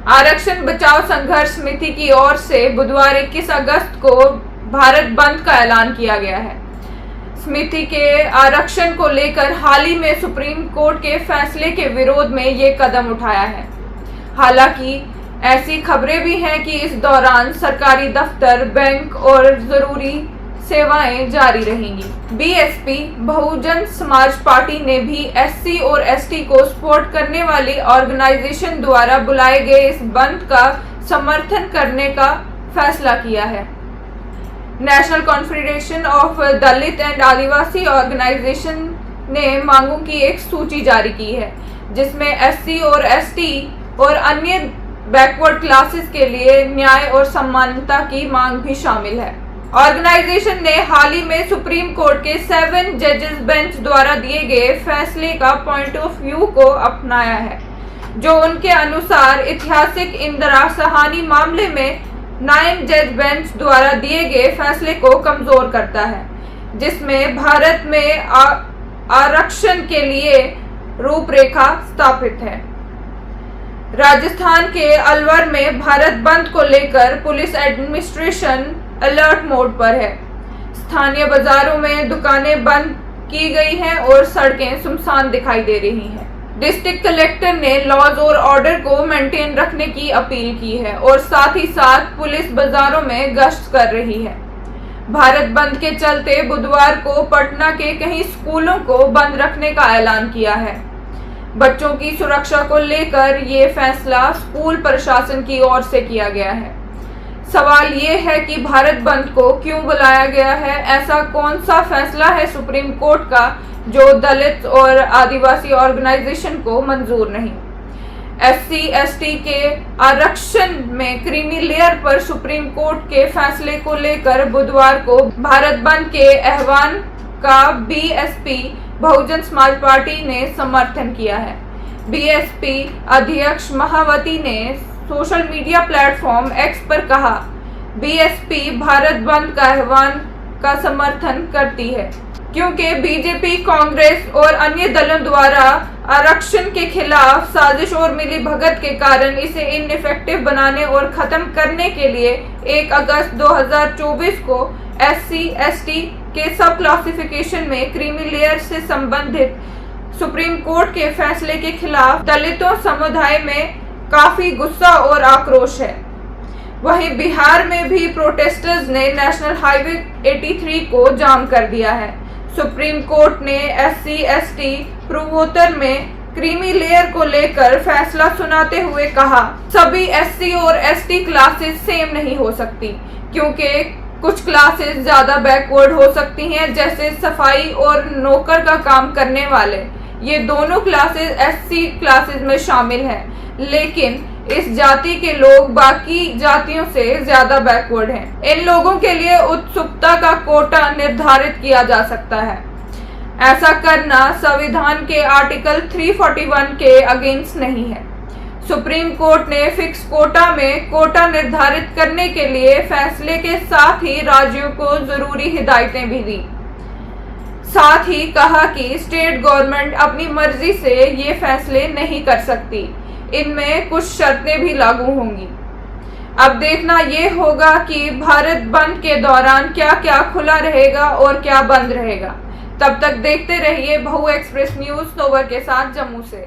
आरक्षण बचाओ संघर्ष समिति की ओर से बुधवार 21 अगस्त को भारत बंद का ऐलान किया गया है। समिति के आरक्षण को लेकर हाल ही में सुप्रीम कोर्ट के फैसले के विरोध में ये कदम उठाया है। हालांकि ऐसी खबरें भी हैं कि इस दौरान सरकारी दफ्तर, बैंक और जरूरी सेवाएं जारी रहेंगी। बीएसपी बहुजन समाज पार्टी ने भी एससी और एसटी को सपोर्ट करने वाली ऑर्गेनाइजेशन द्वारा बुलाए गए इस बंद का समर्थन करने का फैसला किया है। National confederation of Dalit and Adivasi organisation ने मांगों की एक सूची जारी की है, जिसमें एससी और एसटी और अन्य बैकवर्ड क्लासेस के लिए न्याय और समानता की मांग भी शामिल है। ऑर्गेनाइजेशन ने हाल ही में सुप्रीम कोर्ट के 7 जजेस बेंच द्वारा दिए गए फैसले का पॉइंट ऑफ व्यू को अपनाया है, जो उनके अनुसार ऐतिहासिक इंदिरा सहानी मामले में 9 जज बेंच द्वारा दिए गए फैसले को कमजोर करता है, जिसमें भारत में आरक्षण के लिए रूपरेखा स्थापित है। राजस्थान के अलवर में भारत बंद को लेकर पुलिस एडमिनिस्ट्रेशन अलर्ट मोड पर है। स्थानीय बाजारों में दुकानें बंद की गई हैं और सड़कें सुनसान दिखाई दे रही हैं। डिस्ट्रिक्ट कलेक्टर ने लॉज और ऑर्डर को मेंटेन रखने की अपील की है और साथ ही साथ पुलिस बाजारों में गश्त कर रही है। भारत बंद के चलते बुधवार को पटना के कई स्कूलों को बंद रखने का ऐलान किया है। बच्चों की सुरक्षा को लेकर ये फैसला स्कूल प्रशासन की ओर से किया गया है। सवाल ये है कि भारत बंद को क्यों बुलाया गया है? ऐसा कौन सा फैसला है सुप्रीम कोर्ट का जो दलित और आदिवासी ऑर्गेनाइजेशन को मंजूर नहीं? एससी एसटी के आरक्षण में क्रीमी लेयर पर सुप्रीम कोर्ट के फैसले को लेकर बुधवार को भारत बंद के आह्वान का बीएसपी बहुजन समाज पार्टी ने समर्थन किया है। बीएसपी अध्यक्ष मायावती ने सोशल मीडिया प्लेटफॉर्म एक्स पर कहा, बीएसपी भारत बंद का आह्वान का समर्थन करती है क्योंकि बीजेपी, कांग्रेस और अन्य दलों द्वारा आरक्षण के खिलाफ साजिश और मिली भगत के कारण इसे इनइफेक्टिव बनाने और खत्म करने के लिए 1 अगस्त 2024 को एससी एसटी के सब क्लासिफिकेशन में क्रीमी लेयर से संबंधित सुप्रीम कोर्ट के फैसले के खिलाफ दलितों समुदाय में काफी गुस्सा और आक्रोश है। वहीं बिहार में भी प्रोटेस्टर्स ने नेशनल हाईवे 83 को जाम कर दिया है। सुप्रीम कोर्ट ने एससी एसटी पूर्वोत्तर में क्रीमी लेयर को लेकर फैसला सुनाते हुए कहा, सभी एससी और एसटी क्लासेस सेम नहीं हो सकती क्योंकि कुछ क्लासेस ज्यादा बैकवर्ड हो सकती हैं, जैसे सफाई और नौकर का काम करने वाले। ये दोनों क्लासेस एससी क्लासेस में शामिल हैं, लेकिन इस जाति के लोग बाकी जातियों से ज्यादा बैकवर्ड हैं। इन लोगों के लिए उत्सुकता का कोटा निर्धारित किया जा सकता है। ऐसा करना संविधान के आर्टिकल 341 के अगेंस्ट नहीं है। सुप्रीम कोर्ट ने फिक्स कोटा में कोटा निर्धारित करने के लिए फैसले के साथ ही राज्यों को जरूरी हिदायतें भी दी। साथ ही कहा कि स्टेट गवर्नमेंट अपनी मर्जी से ये फैसले नहीं कर सकती, इनमें कुछ शर्तें भी लागू होंगी। अब देखना ये होगा कि भारत बंद के दौरान क्या क्या खुला रहेगा और क्या बंद रहेगा। तब तक देखते रहिए बहु एक्सप्रेस न्यूज नोवर के साथ जम्मू से।